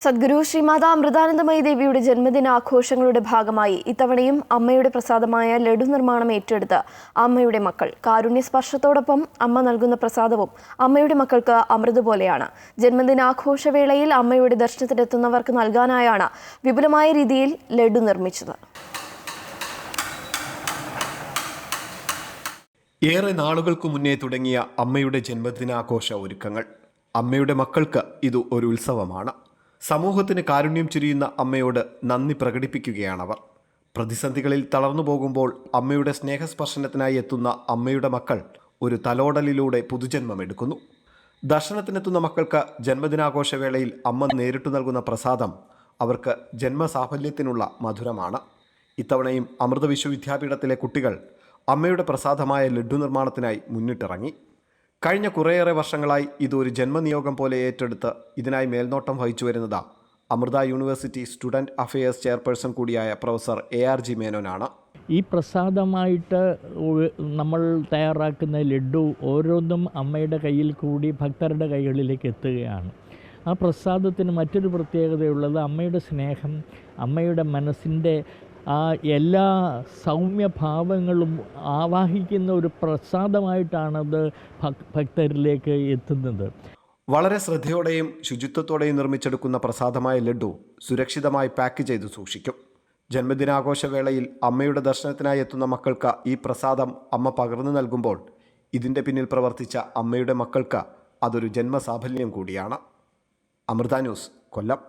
സദ്ഗുരു ശ്രീമാതാ അമൃതാനന്ദമയി ദേവിയുടെ ജന്മദിനാഘോഷങ്ങളുടെ ഭാഗമായി ഇത്തവണയും അമ്മയുടെ പ്രസാദമായ ലഡു നിർമ്മാണം ഏറ്റെടുത്ത് അമ്മയുടെ മക്കൾ. കാരുണ്യസ്പർശത്തോടൊപ്പം അമ്മ നൽകുന്ന പ്രസാദവും അമ്മയുടെ മക്കൾക്ക് അമൃത് പോലെയാണ്. ജന്മദിനാഘോഷവേളയിൽ അമ്മയുടെ ദർശനത്തിനെത്തുന്നവർക്ക് നൽകാനായാണ് വിപുലമായ രീതിയിൽ ലഡു നിർമ്മിച്ചത്. ഏറെ നാളുകൾക്ക് മുന്നേ തുടങ്ങിയ അമ്മയുടെ ജന്മദിനാഘോഷ ഒരുക്കങ്ങൾ. അമ്മയുടെ മക്കൾക്ക് ഇത് ഒരു ഉത്സവമാണ്. സമൂഹത്തിന് കാരുണ്യം ചൊരിയുന്ന അമ്മയോട് നന്ദി പ്രകടിപ്പിക്കുകയാണവർ. പ്രതിസന്ധികളിൽ തളർന്നു പോകുമ്പോൾ അമ്മയുടെ സ്നേഹസ്പർശനത്തിനായി എത്തുന്ന അമ്മയുടെ മക്കൾ ഒരു തലോടലിലൂടെ പുതുജന്മമെടുക്കുന്നു. ദർശനത്തിനെത്തുന്ന മക്കൾക്ക് ജന്മദിനാഘോഷവേളയിൽ അമ്മ നേരിട്ടു നൽകുന്ന പ്രസാദം അവർക്ക് ജന്മസാഫല്യത്തിനുള്ള മധുരമാണ്. ഇത്തവണയും അമൃത വിശ്വവിദ്യാപീഠത്തിലെ കുട്ടികൾ അമ്മയുടെ പ്രസാദമായ ലഡു നിർമ്മാണത്തിനായി മുന്നിട്ടിറങ്ങി. കഴിഞ്ഞ കുറേയേറെ വർഷങ്ങളായി ഇതൊരു ജന്മനിയോഗം പോലെ ഏറ്റെടുത്ത് ഇതിനായി മേൽനോട്ടം വഹിച്ചു വരുന്നത് Amrita university student affairs chairperson കൂടിയായ പ്രൊഫസർ ARG മേനോനാണ്. ഈ പ്രസാദമായിട്ട് നമ്മൾ തയ്യാറാക്കുന്ന ലഡു ഓരോന്നും അമ്മയുടെ കയ്യിൽ കൂടി ഭക്തരുടെ കൈകളിലേക്ക് എത്തുകയാണ്. ആ പ്രസാദത്തിന് മറ്റൊരു പ്രത്യേകതയുള്ളത് അമ്മയുടെ സ്നേഹം, അമ്മയുടെ മനസ്സിൻ്റെ ആ എല്ലാ സൗമ്യഭാവങ്ങളും ആവാഹിക്കുന്ന ഒരു പ്രസാദമായിട്ടാണത് ഭക്തരിലേക്ക് എത്തുന്നത്. വളരെ ശ്രദ്ധയോടെയും ശുചിത്വത്തോടെയും നിർമ്മിച്ചെടുക്കുന്ന പ്രസാദമായ ലഡു സുരക്ഷിതമായി പാക്ക് ചെയ്ത് സൂക്ഷിക്കും. ജന്മദിനാഘോഷവേളയിൽ അമ്മയുടെ ദർശനത്തിനായി എത്തുന്ന മക്കൾക്ക് ഈ പ്രസാദം അമ്മ പകർന്നു നൽകുമ്പോൾ ഇതിൻ്റെ പിന്നിൽ പ്രവർത്തിച്ച അമ്മയുടെ മക്കൾക്ക് അതൊരു ജന്മസാഫല്യം കൂടിയാണ്. അമൃത ന്യൂസ്, കൊല്ലം.